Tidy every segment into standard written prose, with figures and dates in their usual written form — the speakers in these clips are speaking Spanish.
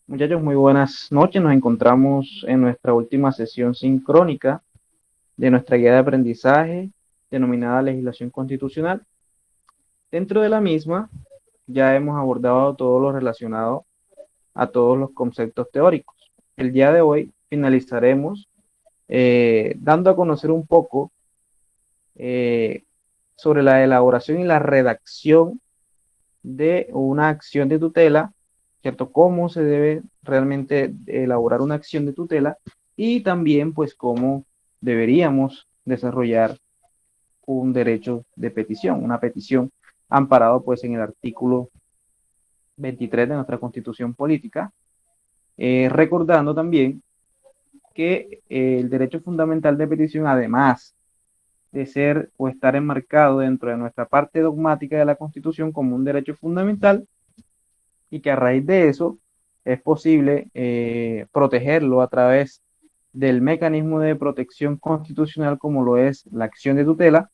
Muchachos, muy buenas noches. Nos encontramos en nuestra última sesión sincrónica de nuestra guía de aprendizaje denominada Legislación Constitucional. Dentro de la misma ya hemos abordado todo lo relacionado a todos los conceptos teóricos. El día de hoy finalizaremos dando a conocer un poco eh, sobre la elaboración y la redacción de una acción de tutela, ¿cierto? Cómo se debe realmente elaborar una acción de tutela y también pues cómo deberíamos desarrollar un derecho de petición, una petición amparado pues en el artículo 23 de nuestra Constitución Política, recordando también que el derecho fundamental de petición, además de ser o estar enmarcado dentro de nuestra parte dogmática de la Constitución como un derecho fundamental, y que a raíz de eso es posible protegerlo a través del mecanismo de protección constitucional como lo es la acción de tutela,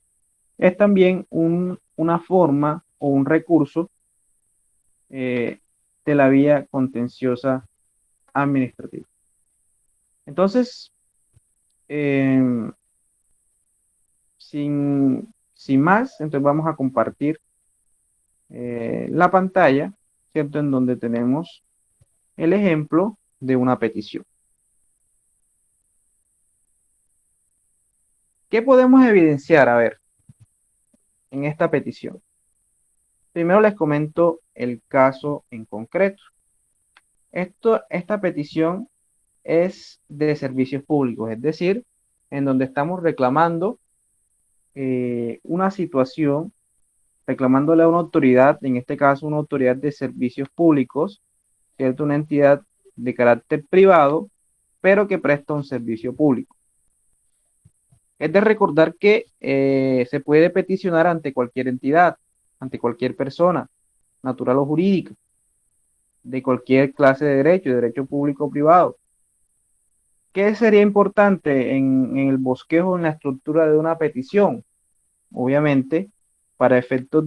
es también una forma o un recurso eh, de la vía contenciosa administrativa. Entonces, eh, sin más, entonces vamos a compartir la pantalla, ¿cierto? En donde tenemos el ejemplo de una petición. ¿Qué podemos evidenciar? A ver, en esta petición. Primero les comento el caso en concreto. Esta petición es de servicios públicos, es decir, en donde estamos reclamando una situación, reclamándole a una autoridad, en este caso una autoridad de servicios públicos, ¿cierto? Una entidad de carácter privado, pero que presta un servicio público. Es de recordar que se puede peticionar ante cualquier entidad, ante cualquier persona, natural o jurídica, de cualquier clase de derecho público o privado. ¿Qué sería importante en el bosquejo, en la estructura de una petición? Obviamente, para efectos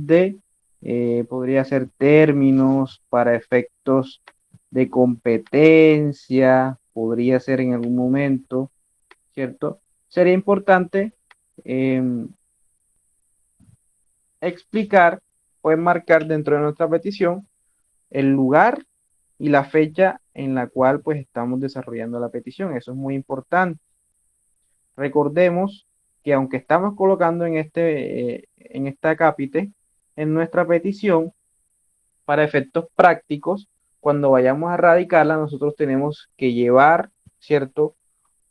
podría ser términos, para efectos de competencia, podría ser en algún momento, ¿cierto? Sería importante em, explicar o enmarcar dentro de nuestra petición el lugar y la fecha en la cual pues estamos desarrollando la petición. Eso es muy importante. Recordemos que aunque estamos colocando en esta acápite, en nuestra petición, para efectos prácticos, cuando vayamos a radicarla, nosotros tenemos que llevar, ¿cierto?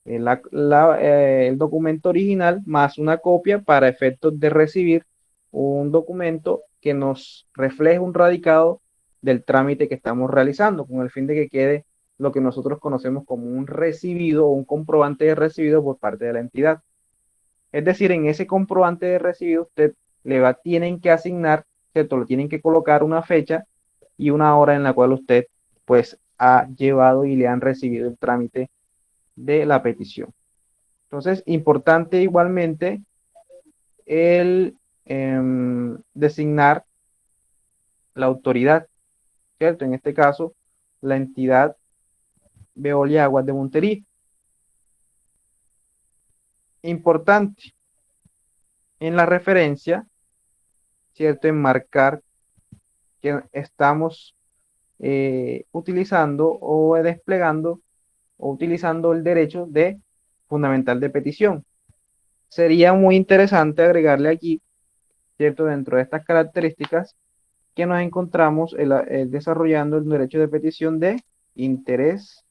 El documento original más una copia para efectos de recibir un documento que nos refleje un radicado del trámite que estamos realizando, con el fin de que quede lo que nosotros conocemos como un recibido o un comprobante de recibido por parte de la entidad. Es decir, en ese comprobante de recibido usted tienen que asignar, ¿cierto? Le tienen que colocar una fecha y una hora en la cual usted pues ha llevado y le han recibido el trámite de la petición. Entonces, importante igualmente el designar la autoridad, ¿cierto? En este caso, la entidad Veolia Aguas de Montería. Importante en la referencia, ¿cierto? Enmarcar que estamos utilizando o desplegando o utilizando el derecho de fundamental de petición. Sería muy interesante agregarle aquí, ¿cierto? Dentro de estas características que nos encontramos desarrollando el derecho de petición de interés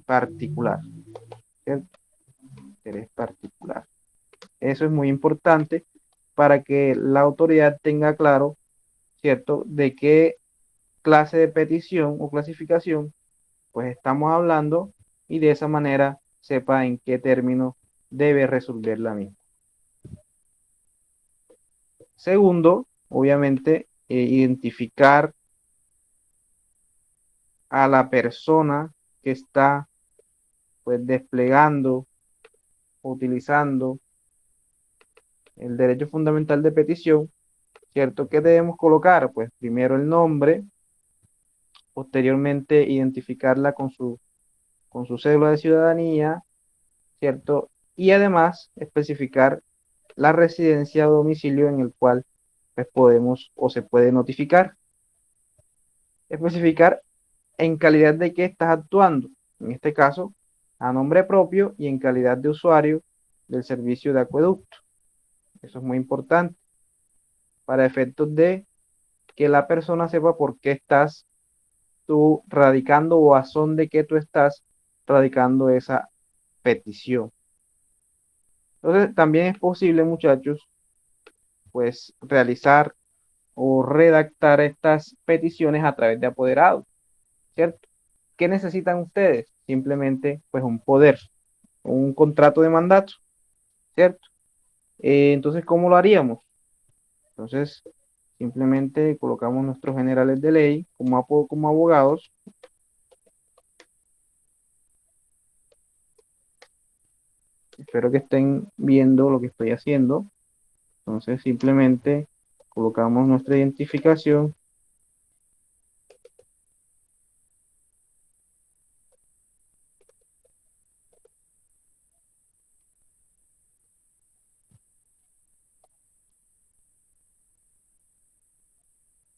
particular, ¿cierto? Interés particular. Eso es muy importante para que la autoridad tenga claro, ¿cierto?, de qué clase de petición o clasificación pues estamos hablando y de esa manera sepa en qué término debe resolver la misma. Segundo, obviamente, identificar a la persona que está pues desplegando, utilizando el derecho fundamental de petición, ¿cierto? ¿Qué debemos colocar? Pues primero el nombre, posteriormente identificarla con su cédula de ciudadanía, ¿cierto? Y además especificar la residencia o domicilio en el cual pues, podemos o se puede notificar. Especificar en calidad de qué estás actuando, en este caso, a nombre propio y en calidad de usuario del servicio de acueducto. Eso es muy importante para efectos de que la persona sepa por qué estás tú radicando o a son de qué tú estás radicando esa petición. Entonces, también es posible, muchachos, pues realizar o redactar estas peticiones a través de apoderados, ¿cierto? ¿Qué necesitan ustedes? Simplemente, pues un poder, un contrato de mandato, ¿cierto? Entonces, ¿cómo lo haríamos? Entonces, simplemente colocamos nuestros generales de ley como abogados. Espero que estén viendo lo que estoy haciendo. Entonces, simplemente colocamos nuestra identificación.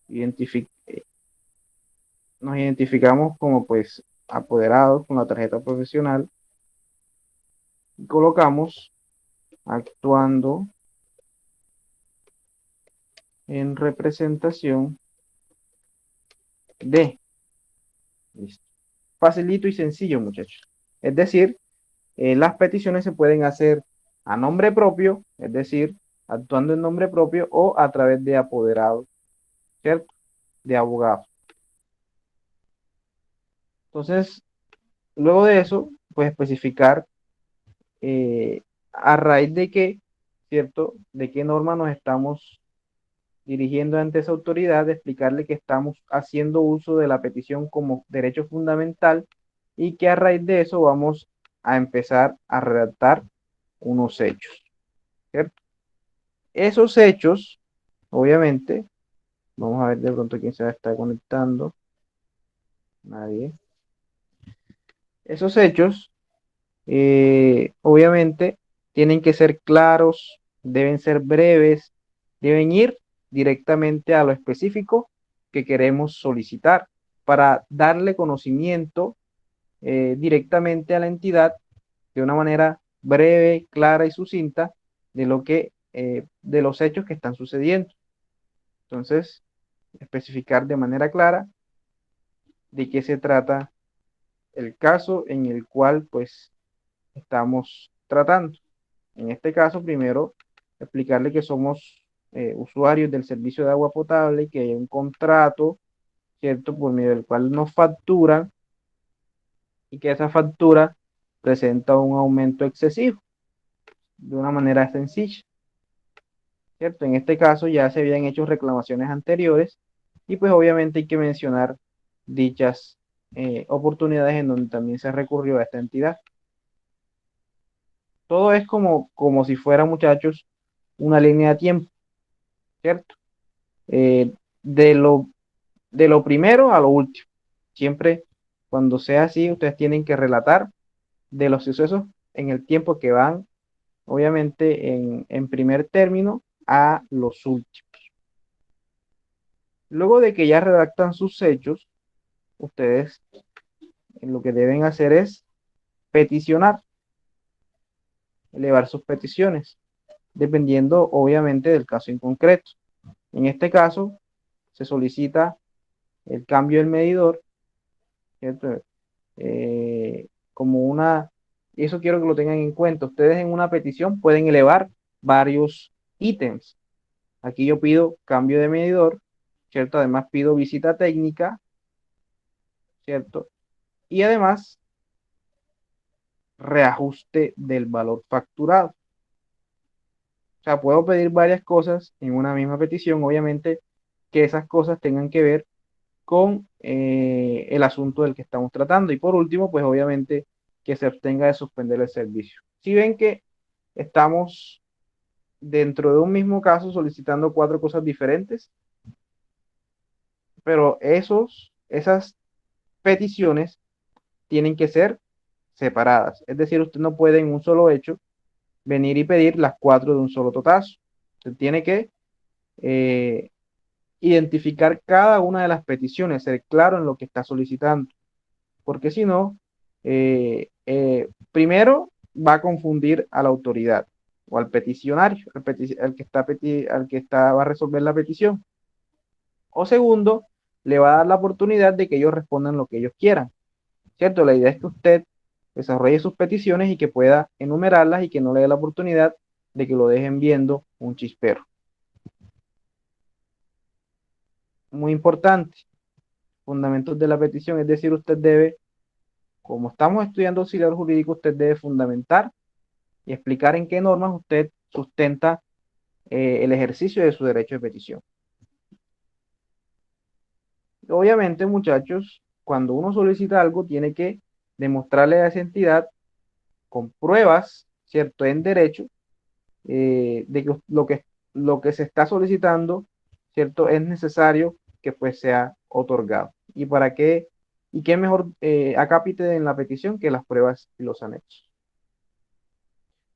identifi- Nos identificamos como pues apoderados con la tarjeta profesional y colocamos actuando en representación de. Listo. Facilito y sencillo, muchachos. Es decir, las peticiones se pueden hacer a nombre propio, es decir, actuando en nombre propio o a través de apoderados, ¿cierto? De abogados. Entonces, luego de eso, pues especificar a raíz de qué, ¿cierto? De qué norma nos estamos dirigiendo ante esa autoridad, explicarle que estamos haciendo uso de la petición como derecho fundamental y que a raíz de eso vamos a empezar a redactar unos hechos, ¿cierto? Esos hechos, obviamente, vamos a ver de pronto quién se está conectando. Nadie. Esos hechos, obviamente, tienen que ser claros, deben ser breves, deben ir directamente a lo específico que queremos solicitar para darle conocimiento directamente a la entidad de una manera breve, clara y sucinta de lo que, de los hechos que están sucediendo. Entonces, especificar de manera clara de qué se trata el caso en el cual pues estamos tratando. En este caso, primero, explicarle que somos usuarios del servicio de agua potable, que hay un contrato, ¿cierto? Por medio del cual nos facturan y que esa factura presenta un aumento excesivo de una manera sencilla, ¿cierto? En este caso ya se habían hecho reclamaciones anteriores y pues obviamente hay que mencionar dichas oportunidades en donde también se recurrió a esta entidad. Todo es como si fuera, muchachos, una línea de tiempo, ¿cierto? Eh, de lo, de lo primero a lo último. Siempre cuando sea así, ustedes tienen que relatar de los sucesos en el tiempo que van, obviamente, en primer término a los últimos. Luego de que ya redactan sus hechos, ustedes lo que deben hacer es peticionar, elevar sus peticiones, dependiendo obviamente del caso en concreto. En este caso, se solicita el cambio del medidor, ¿cierto? Como una, y eso quiero que lo tengan en cuenta. Ustedes en una petición pueden elevar varios ítems. Aquí yo pido cambio de medidor, ¿cierto? Además pido visita técnica, ¿cierto? Y además reajuste del valor facturado. O sea, puedo pedir varias cosas en una misma petición, obviamente que esas cosas tengan que ver con el asunto del que estamos tratando. Y por último, pues obviamente que se abstenga de suspender el servicio. Si ven que estamos dentro de un mismo caso solicitando cuatro cosas diferentes, pero esas peticiones tienen que ser separadas. Es decir, usted no puede en un solo hecho venir y pedir las cuatro de un solo totazo. Usted tiene que eh, identificar cada una de las peticiones, ser claro en lo que está solicitando, porque si no, primero va a confundir a la autoridad o al peticionario, al que está, va a resolver la petición. O segundo, le va a dar la oportunidad de que ellos respondan lo que ellos quieran, ¿cierto? La idea es que usted desarrolle sus peticiones y que pueda enumerarlas y que no le dé la oportunidad de que lo dejen viendo un chispero. Muy importante, fundamentos de la petición, es decir, usted debe, como estamos estudiando auxiliar jurídico, usted debe fundamentar y explicar en qué normas usted sustenta el ejercicio de su derecho de petición. Obviamente, muchachos, cuando uno solicita algo, tiene que demostrarle a esa entidad con pruebas, ¿cierto?, en derecho, de que lo que se está solicitando, ¿cierto?, es necesario que pues sea otorgado. ¿Y para qué? ¿Y qué mejor acápite en la petición que las pruebas y los anexos?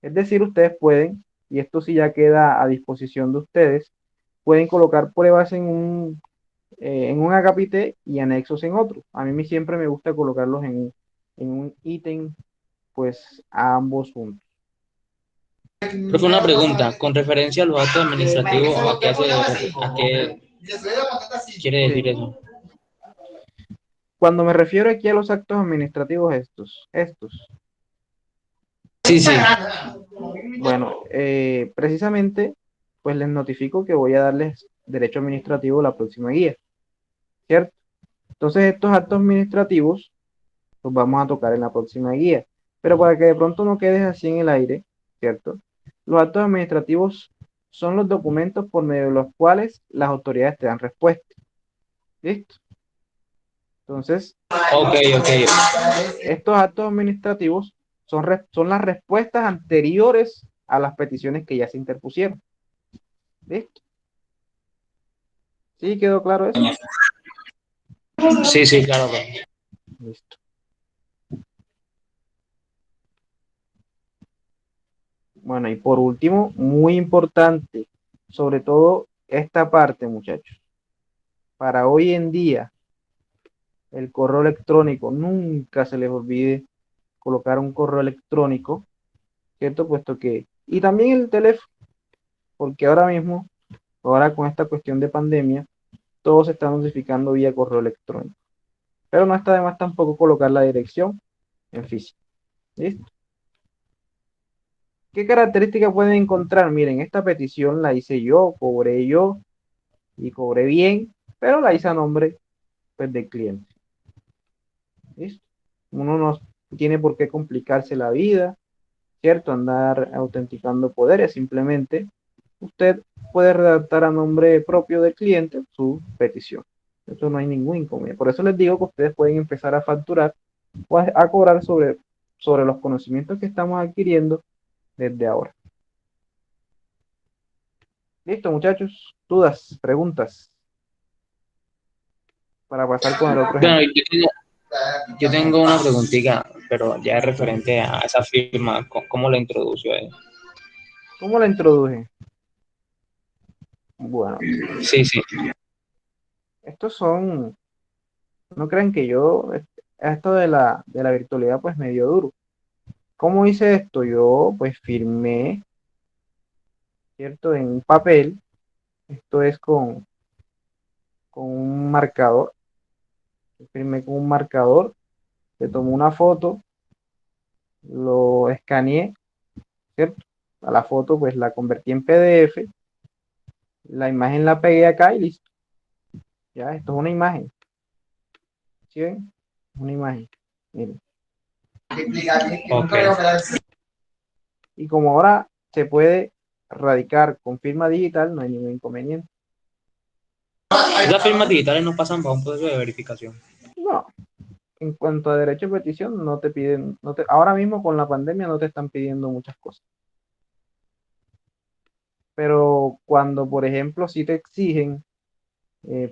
Es decir, ustedes pueden, y esto sí ya queda a disposición de ustedes, pueden colocar pruebas en un acápite y anexos en otro. A mí siempre me gusta colocarlos en un ítem, pues a ambos juntos. Profe, una pregunta, con referencia a los actos administrativos, ¿a qué quiere decir Sí. eso? Cuando me refiero aquí a los actos administrativos estos, Sí, sí. bueno, precisamente, pues les notifico que voy a darles derecho administrativo la próxima guía, ¿cierto? Entonces, estos actos administrativos los vamos a tocar en la próxima guía. Pero para que de pronto no quedes así en el aire, ¿cierto? Los actos administrativos son los documentos por medio de los cuales las autoridades te dan respuesta. ¿Listo? Entonces, Ok, ok. estos actos administrativos son las respuestas anteriores a las peticiones que ya se interpusieron. ¿Listo? ¿Sí quedó claro eso? Sí, sí, claro, claro. Listo. Bueno, y por último, muy importante, sobre todo esta parte, muchachos. Para hoy en día, el correo electrónico, nunca se les olvide colocar un correo electrónico, ¿cierto? Puesto que, y también el teléfono, porque ahora con esta cuestión de pandemia, todo se está notificando vía correo electrónico. Pero no está de más tampoco colocar la dirección en físico. ¿Listo? ¿Qué características pueden encontrar? Miren, esta petición la hice yo y cobré bien, pero la hice a nombre, pues, del cliente. ¿Listo? Uno no tiene por qué complicarse la vida, ¿cierto? Andar autenticando poderes, simplemente usted puede redactar a nombre propio del cliente su petición. Eso no hay ningún inconveniente. Por eso les digo que ustedes pueden empezar a facturar o a cobrar sobre los conocimientos que estamos adquiriendo desde ahora. Listo, muchachos. Dudas, preguntas para pasar con el otro Bueno, ejemplo. yo tengo una preguntita, pero ya es referente a esa firma, ¿cómo la introdució él? ¿Cómo la introduje? Bueno, Sí, sí. estos son, no crean que esto de la virtualidad pues me dio duro. ¿Cómo hice esto? Yo pues firmé, ¿cierto? En un papel, esto es con un marcador, firmé con un marcador, le tomé una foto, lo escaneé, ¿cierto? A la foto pues la convertí en PDF, la imagen la pegué acá y listo. Ya, esto es una imagen, ¿sí ven? Una imagen, miren. Ok. Y como ahora se puede radicar con firma digital, no hay ningún inconveniente. Esas firmas digitales no pasan por un proceso de verificación. No, en cuanto a derecho de petición, no te piden, ahora mismo con la pandemia no te están pidiendo muchas cosas. Pero cuando, por ejemplo, sí te exigen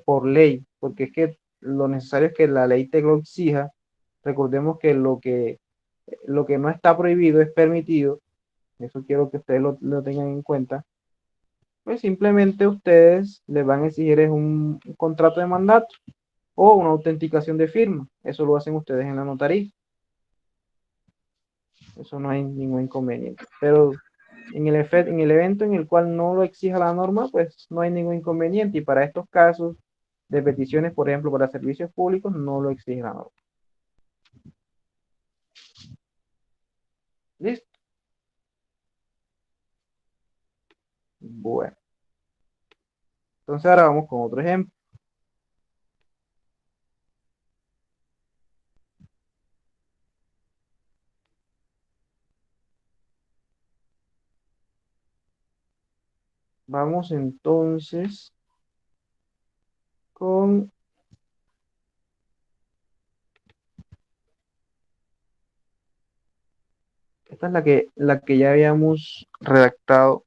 por ley, porque es que lo necesario es que la ley te lo exija. Recordemos que lo que no está prohibido es permitido. Eso quiero que ustedes lo tengan en cuenta. Pues simplemente ustedes les van a exigir es un contrato de mandato o una autenticación de firma. Eso lo hacen ustedes en la notaría. Eso no hay ningún inconveniente. Pero en el evento en el cual no lo exija la norma, pues no hay ningún inconveniente. Y para estos casos de peticiones, por ejemplo, para servicios públicos, no lo exige la norma. ¿Listo? Bueno. Entonces ahora vamos con otro ejemplo. Vamos entonces con esta es la que ya habíamos redactado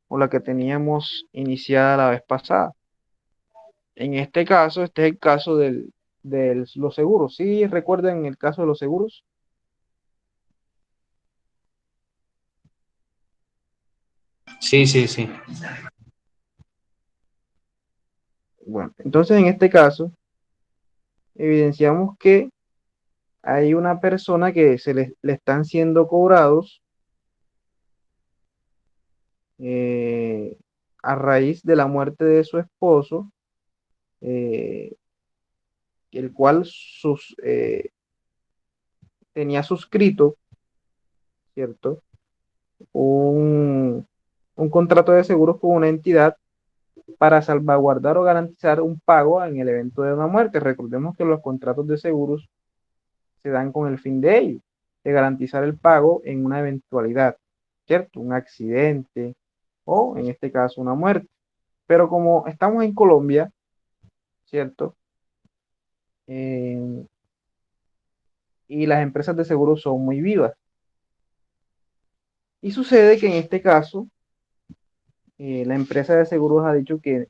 o la que teníamos iniciada la vez pasada. En este caso, este es el caso de los seguros. ¿Sí recuerdan el caso de los seguros? Sí, sí, sí. Bueno, entonces en este caso evidenciamos que hay una persona que le están siendo cobrados eh, a raíz de la muerte de su esposo, eh, el cual tenía suscrito, ¿cierto? Un, un contrato de seguros con una entidad para salvaguardar o garantizar un pago en el evento de una muerte. Recordemos que los contratos de seguros se dan con el fin de ello, de garantizar el pago en una eventualidad, ¿cierto? Un accidente o en este caso una muerte. Pero como estamos en Colombia, ¿cierto? Eh, y las empresas de seguros son muy vivas. Y sucede que en este caso, la empresa de seguros ha dicho que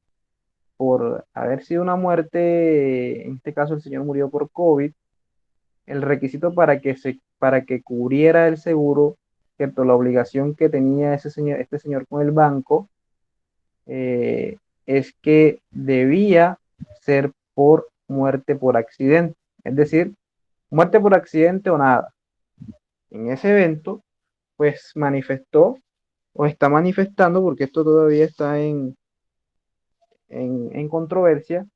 por haber sido una muerte, en este caso el señor murió por COVID, el requisito para que cubriera el seguro, ¿cierto? La obligación que tenía este señor con el banco, eh, es que debía ser por muerte por accidente, es decir, muerte por accidente o nada. En ese evento, pues manifestó o está manifestando, porque esto todavía está en controversia,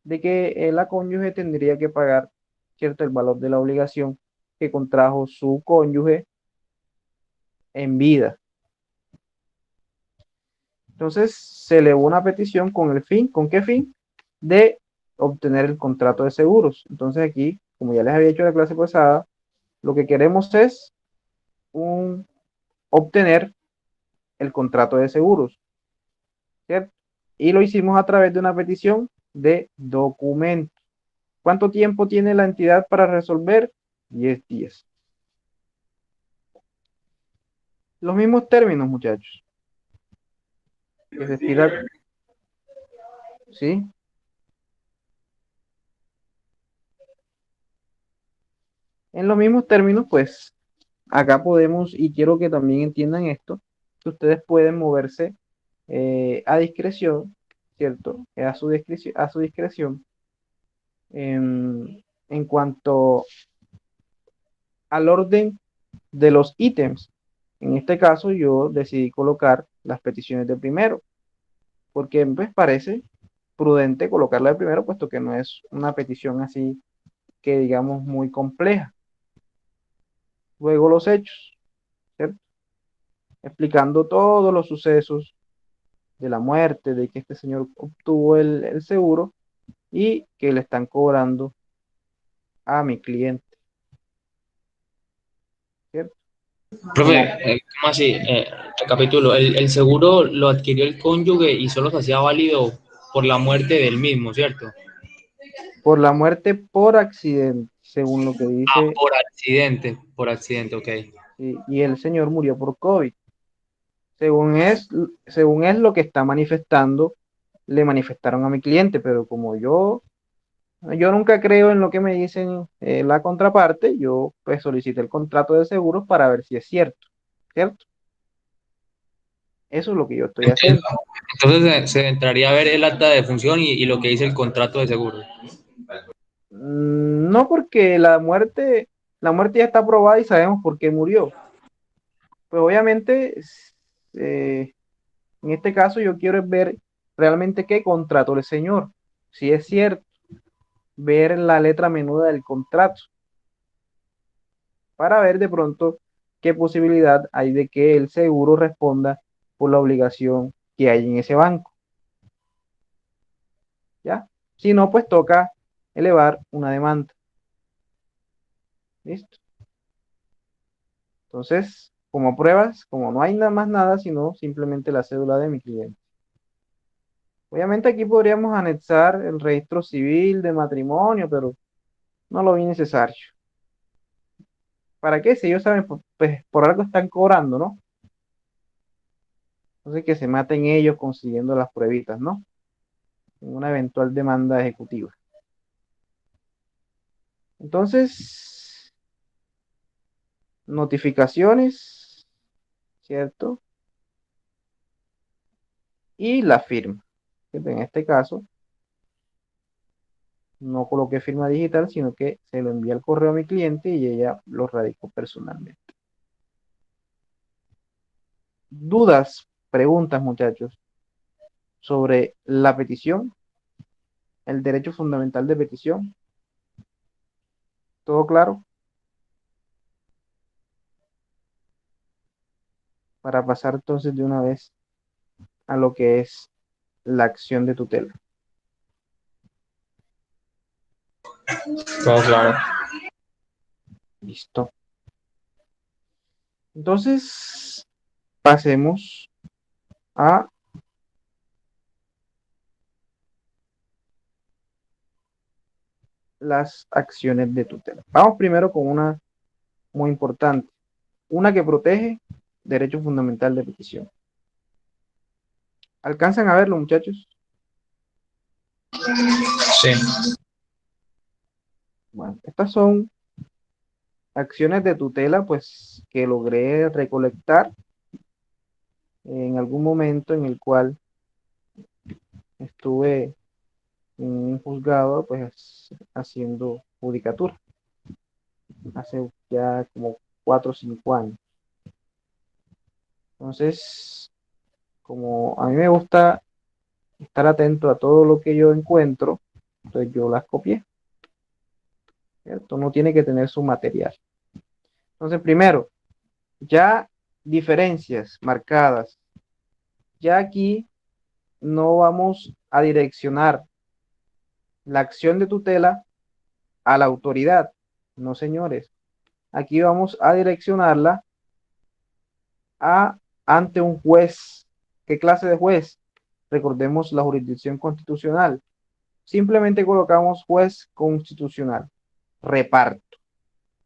de que la cónyuge tendría que pagar, ¿cierto?, el valor de la obligación que contrajo su cónyuge en vida. Entonces se elevó una petición con el fin, ¿con qué fin? De obtener el contrato de seguros. Entonces aquí, como ya les había dicho en la clase pasada, lo que queremos es obtener el contrato de seguros, ¿cierto? Y lo hicimos a través de una petición de documento. ¿Cuánto tiempo tiene la entidad para resolver? 10 días. Los mismos términos, muchachos, que se estila, ¿sí? En los mismos términos, pues acá podemos, y quiero que también entiendan esto, que ustedes pueden moverse a discreción, ¿cierto? A su discreción en cuanto al orden de los ítems. En este caso, yo decidí colocar las peticiones de primero, porque pues parece prudente colocarla de primero, puesto que no es una petición así que digamos muy compleja. Luego los hechos, ¿cierto? Explicando todos los sucesos de la muerte, de que este señor obtuvo el seguro y que le están cobrando a mi cliente, ¿cierto? Profe, Como ¿cómo así? Recapitulo, el seguro lo adquirió el cónyuge y solo se hacía válido por la muerte del mismo, ¿cierto? por la muerte por accidente, según lo que Ah, dice, por accidente, ok. y el señor murió por COVID. Según es lo que está manifestando, le manifestaron a mi cliente, pero como yo Yo nunca creo en lo que me dicen la contraparte, yo pues solicité el contrato de seguros para ver si es cierto, ¿cierto? Eso es lo que yo estoy Entiendo. haciendo. Entonces se entraría a ver el acta de defunción y lo que dice el contrato de seguro. No, porque la muerte ya está probada y sabemos por qué murió. Pues obviamente, eh, en este caso yo quiero es ver realmente qué contrato el señor, si es cierto, ver la letra menuda del contrato, para ver de pronto qué posibilidad hay de que el seguro responda por la obligación que hay en ese banco, ¿ya? Si no, pues toca elevar una demanda. ¿Listo? Entonces, como pruebas, como no hay nada más nada, sino simplemente la cédula de mi cliente. Obviamente aquí podríamos anexar el registro civil de matrimonio, pero no lo vi necesario. ¿Para qué? Si ellos saben, pues por algo están cobrando, ¿no? Entonces que se maten ellos consiguiendo las pruebitas, ¿no? En una eventual demanda ejecutiva. Entonces, notificaciones, ¿cierto? Y la firma. En este caso, no coloqué firma digital, sino que se lo envía al correo a mi cliente y ella lo radicó personalmente. ¿Dudas, preguntas, muchachos, sobre la petición, el derecho fundamental de petición? ¿Todo claro? Para pasar entonces de una vez a lo que es la acción de tutela. Todo claro. Listo. Entonces, pasemos a las acciones de tutela. Vamos primero con una muy importante, una que protege derecho fundamental de petición. ¿Alcanzan a verlo, muchachos? Sí. Bueno, estas son acciones de tutela, pues, que logré recolectar en algún momento en el cual estuve en un juzgado, pues, haciendo judicatura, hace ya como 4 o 5 años. Entonces, como a mí me gusta estar atento a todo lo que yo encuentro, entonces yo las copié, ¿cierto? No tiene que tener su material. Entonces, primero, ya diferencias marcadas. Ya aquí no vamos a direccionar la acción de tutela a la autoridad. No, señores. Aquí vamos a direccionarla a ante un juez. ¿Qué clase de juez? Recordemos la jurisdicción constitucional. Simplemente colocamos juez constitucional. Reparto.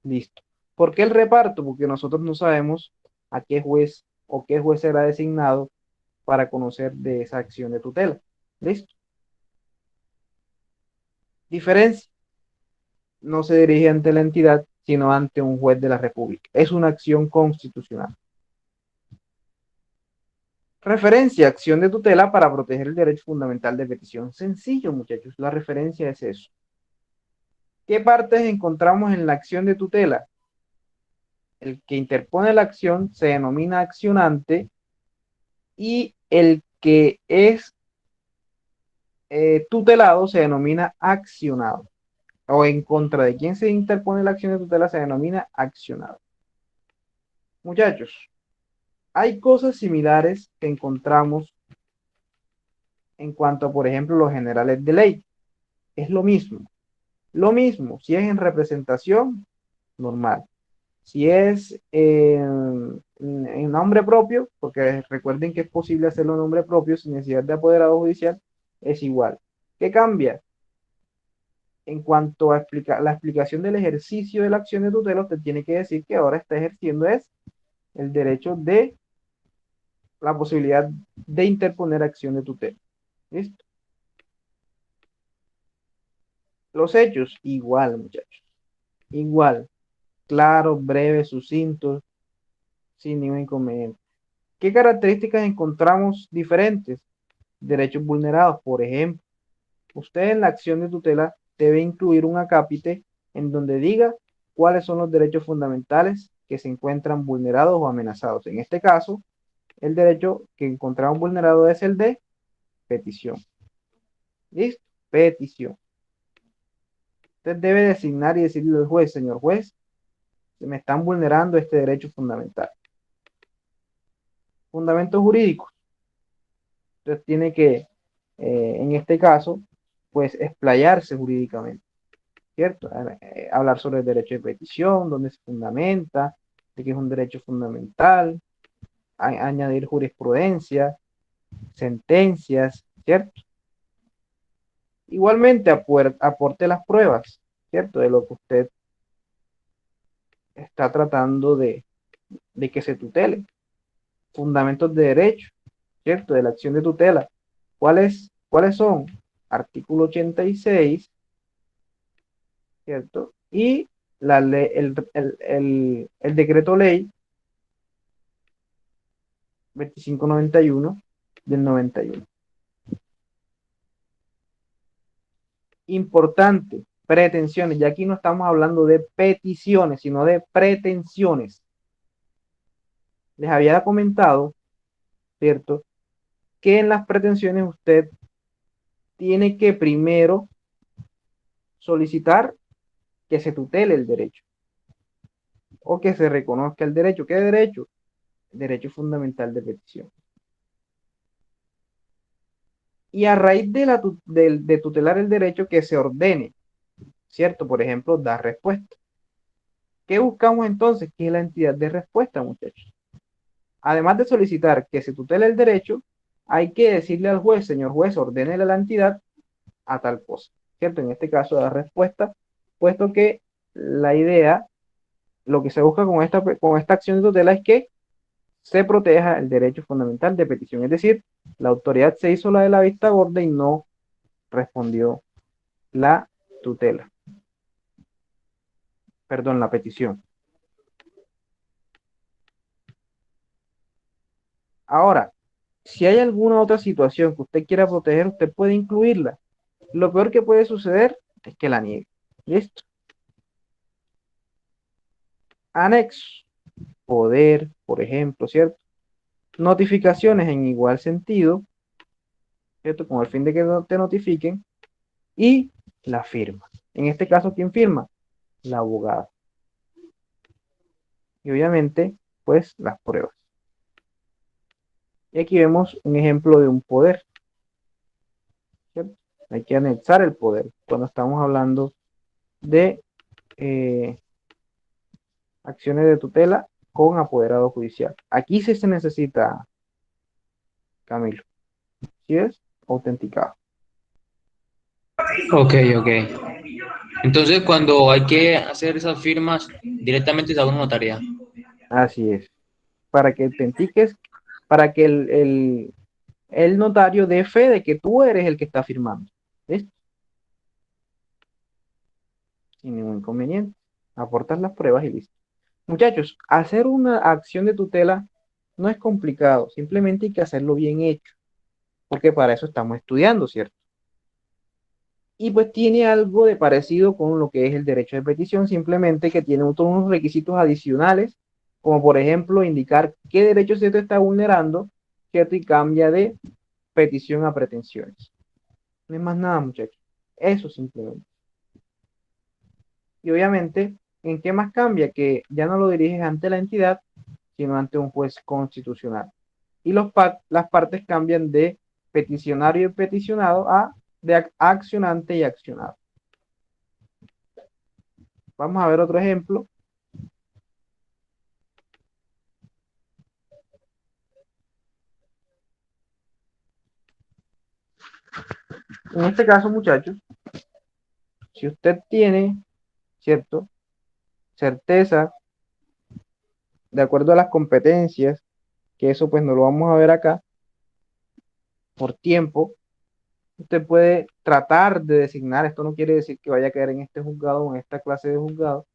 Listo. ¿Por qué el reparto? Porque nosotros no sabemos a qué juez o qué juez será designado para conocer de esa acción de tutela. ¿Listo? Diferencia. No se dirige ante la entidad, sino ante un juez de la República. Es una acción constitucional. Referencia, acción de tutela para proteger el derecho fundamental de petición. Sencillo, muchachos, la referencia es eso. ¿Qué partes encontramos en la acción de tutela? El que interpone la acción se denomina accionante y el que es tutelado se denomina accionado. O en contra de quien se interpone la acción de tutela se denomina accionado. Muchachos, hay cosas similares que encontramos en cuanto a, por ejemplo, los generales de ley. Es lo mismo. Lo mismo, si es en representación, normal. Si es en nombre propio, porque recuerden que es posible hacerlo en nombre propio sin necesidad de apoderado judicial, es igual. ¿Qué cambia? En cuanto a la explicación del ejercicio de la acción de tutela, usted tiene que decir que ahora está ejerciendo es el derecho de la posibilidad de interponer acción de tutela. ¿Listo? Los hechos, igual, muchachos. Igual. Claros, breves, sucintos, sin ningún inconveniente. ¿Qué características encontramos diferentes? Derechos vulnerados, por ejemplo. Usted en la acción de tutela debe incluir un acápite en donde diga cuáles son los derechos fundamentales que se encuentran vulnerados o amenazados. En este caso, el derecho que encontramos vulnerado es el de petición. ¿Listo? Petición. Usted debe designar y decirle al juez, señor juez, se me están vulnerando este derecho fundamental. Fundamentos jurídicos. Usted tiene que, en este caso, pues explayarse jurídicamente, ¿cierto? Hablar sobre el derecho de petición, dónde se fundamenta, de que es un derecho fundamental, añadir jurisprudencia, sentencias, ¿cierto? Igualmente aporte las pruebas, ¿cierto? De lo que usted está tratando de que se tutele. Fundamentos de derecho, ¿cierto? De la acción de tutela. ¿Cuáles son? Artículo 86, ¿cierto? Y el decreto ley 2591 del 91. Importante, pretensiones. Ya aquí no estamos hablando de peticiones, sino de pretensiones. Les había comentado, ¿cierto? Que en las pretensiones usted tiene que primero solicitar que se tutele el derecho o que se reconozca el derecho. ¿Qué derecho? El derecho fundamental de petición. Y a raíz de tutelar el derecho que se ordene, ¿cierto? Por ejemplo, dar respuesta. ¿Qué buscamos entonces? Que es la entidad de respuesta, muchachos. Además de solicitar que se tutele el derecho, hay que decirle al juez, señor juez, ordénele a la entidad a tal cosa, ¿cierto? En este caso, dar respuesta, puesto que la idea, lo que se busca con esta acción de tutela es que se proteja el derecho fundamental de petición. Es decir, la autoridad se hizo la de la vista gorda y no respondió la tutela. Perdón, la petición. Ahora, si hay alguna otra situación que usted quiera proteger, usted puede incluirla. Lo peor que puede suceder es que la niegue. ¿Listo? Anexo. Poder, por ejemplo, ¿cierto? Notificaciones en igual sentido, ¿cierto? Con el fin de que no te notifiquen. Y la firma. En este caso, ¿quién firma? La abogada. Y obviamente, pues las pruebas. Y aquí vemos un ejemplo de un poder, ¿cierto? Hay que anexar el poder cuando estamos hablando de acciones de tutela con apoderado judicial. Aquí sí se necesita, Camilo, ¿sí es? Autenticado. Ok, ok. Entonces, cuando hay que hacer esas firmas, directamente se hace una notaría. Así es. Para que autentiques, para que el notario dé fe de que tú eres el que está firmando. ¿Listo? Sin ningún inconveniente. Aportas las pruebas y listo. Muchachos, hacer una acción de tutela no es complicado, simplemente hay que hacerlo bien hecho, porque para eso estamos estudiando, ¿cierto? Y pues tiene algo de parecido con lo que es el derecho de petición, simplemente que tiene otros unos requisitos adicionales, como por ejemplo indicar qué derecho se te está vulnerando, ¿cierto? Y cambia de petición a pretensiones. No es más nada, muchachos. Eso simplemente. Y obviamente, ¿en qué más cambia? Que ya no lo diriges ante la entidad, sino ante un juez constitucional. Y las partes cambian de peticionario y peticionado a de accionante y accionado. Vamos a ver otro ejemplo. En este caso, muchachos, si usted tiene, ¿cierto? Certeza, de acuerdo a las competencias, que eso pues no lo vamos a ver acá, por tiempo, usted puede tratar de designar, esto no quiere decir que vaya a caer en este juzgado o en esta clase de juzgado,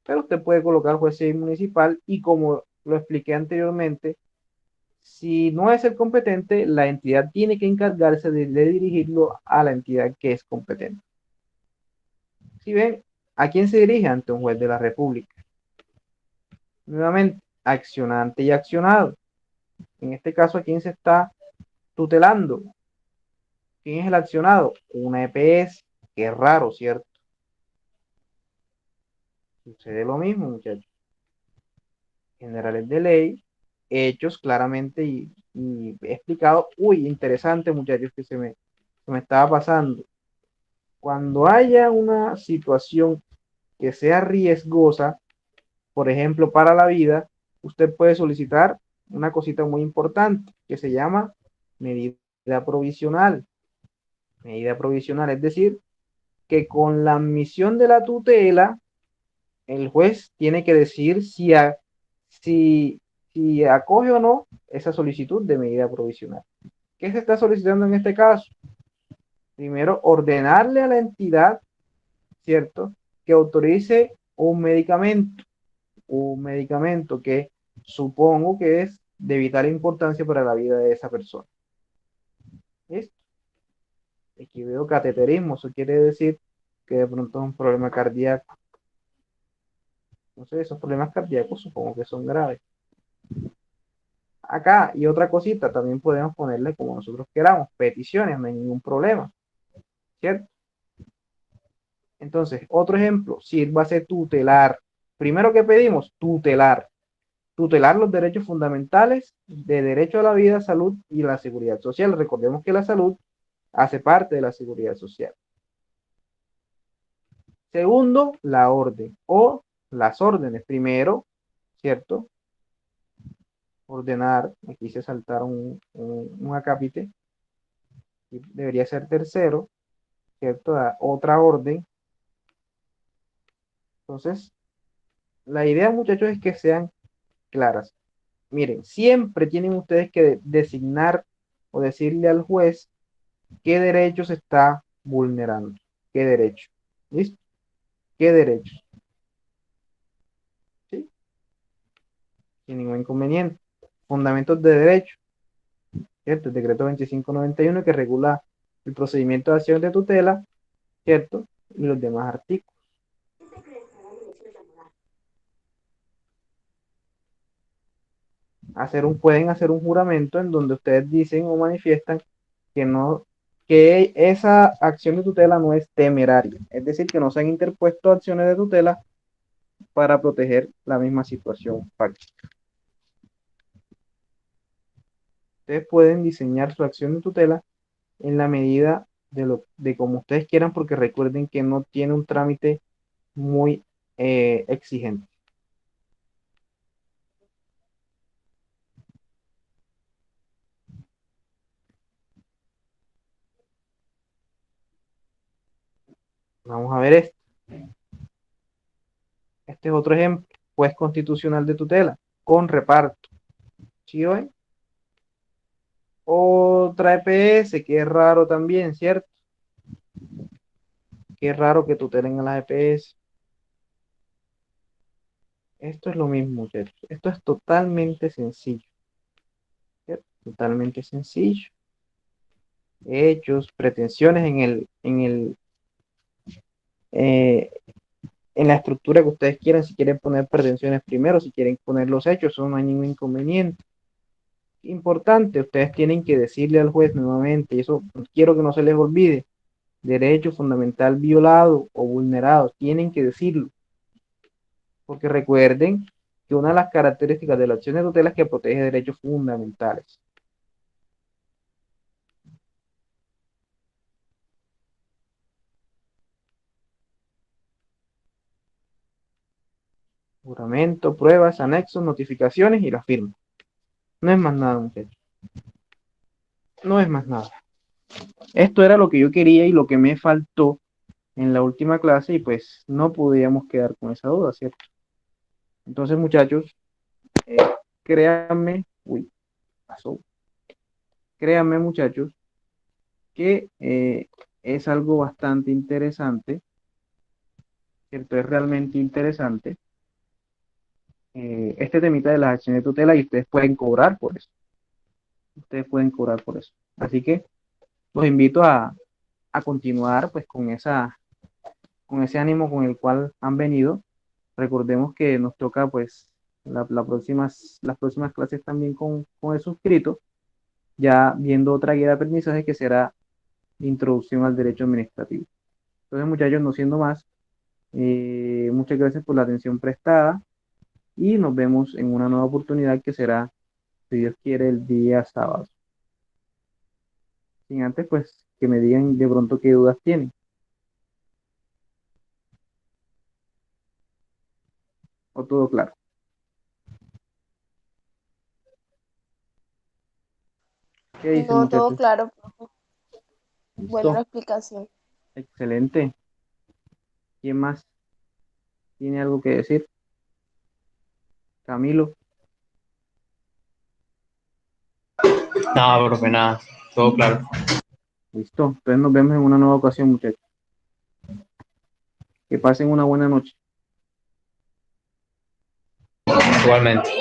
pero usted puede colocar juez civil municipal y como lo expliqué anteriormente, si no es el competente, la entidad tiene que encargarse de dirigirlo a la entidad que es competente. Si ven, ¿a quién se dirige? Ante un juez de la República. Nuevamente, accionante y accionado. En este caso, ¿a quién se está tutelando? ¿Quién es el accionado? Una EPS. Qué raro, ¿cierto? Sucede lo mismo, muchachos. Generales de ley, hechos claramente y explicado. Uy, interesante, muchachos, que se me estaba pasando. Cuando haya una situación que sea riesgosa, por ejemplo, para la vida, usted puede solicitar una cosita muy importante que se llama medida provisional. Medida provisional, es decir, que con la admisión de la tutela, el juez tiene que decir si, si acoge o no esa solicitud de medida provisional. ¿Qué se está solicitando en este caso? Primero, ordenarle a la entidad, ¿cierto?, que autorice un medicamento que supongo que es de vital importancia para la vida de esa persona. ¿Listo? Aquí veo cateterismo, eso quiere decir que de pronto es un problema cardíaco. No sé, esos problemas cardíacos supongo que son graves. Acá, y otra cosita, también podemos ponerle como nosotros queramos, peticiones, no hay ningún problema, ¿cierto? Entonces, otro ejemplo, sírvase tutelar. Primero que pedimos, tutelar. Tutelar los derechos fundamentales de derecho a la vida, salud y la seguridad social. Recordemos que la salud hace parte de la seguridad social. Segundo, la orden o las órdenes. Primero, ¿cierto? Ordenar, aquí se saltaron un acápite, debería ser tercero, ¿cierto? Otra orden. Entonces, la idea, muchachos, es que sean claras. Miren, siempre tienen ustedes que designar o decirle al juez qué derecho se está vulnerando. ¿Qué derecho? ¿Listo? ¿Qué derechos? ¿Sí? Sin ningún inconveniente. Fundamentos de derecho, ¿cierto? El decreto 2591 que regula el procedimiento de acción de tutela, ¿cierto? Y los demás artículos. Pueden hacer un juramento en donde ustedes dicen o manifiestan que no, que esa acción de tutela no es temeraria, es decir, que no se han interpuesto acciones de tutela para proteger la misma situación fáctica. Ustedes pueden diseñar su acción de tutela en la medida de como ustedes quieran, porque recuerden que no tiene un trámite muy exigente. Vamos a ver esto. Este es otro ejemplo. Juez constitucional de tutela con reparto. ¿Sí ven? Otra EPS, que es raro también, ¿cierto? Qué raro que tutelen a las EPS. Esto es lo mismo, muchachos. Esto es totalmente sencillo, ¿cierto? Totalmente sencillo. Hechos, pretensiones eh, en la estructura que ustedes quieran, si quieren poner pretensiones primero, si quieren poner los hechos, eso no hay ningún inconveniente. Importante, ustedes tienen que decirle al juez nuevamente, y eso quiero que no se les olvide, derecho fundamental violado o vulnerado, tienen que decirlo, porque recuerden que una de las características de la acción de tutela es que protege derechos fundamentales. Juramento, pruebas, anexos, notificaciones y la firma. No es más nada, muchachos. No es más nada. Esto era lo que yo quería y lo que me faltó en la última clase y pues no podíamos quedar con esa duda, ¿cierto? Entonces, muchachos, eh, créanme, uy, pasó, créanme, muchachos, que es algo bastante interesante, ¿cierto? Es realmente interesante este temita de las acciones de tutela y ustedes pueden cobrar por eso. Ustedes pueden cobrar por eso. Así que los invito a continuar pues con ese ánimo con el cual han venido. Recordemos que nos toca pues las próximas clases también con el suscrito, ya viendo otra guía de aprendizaje que será Introducción al Derecho Administrativo. Entonces, muchachos, no siendo más, muchas gracias por la atención prestada y nos vemos en una nueva oportunidad que será, si Dios quiere, el día sábado. Sin antes, pues, que me digan de pronto qué dudas tienen. O todo claro. ¿Qué dicen, No, todo muchachos? claro, profe. Buena la Listo. explicación. Excelente. ¿Quién más tiene algo que decir? Camilo. No, profe, nada, todo claro. Listo. Entonces nos vemos en una nueva ocasión, muchachos. Que pasen una buena noche. Igualmente.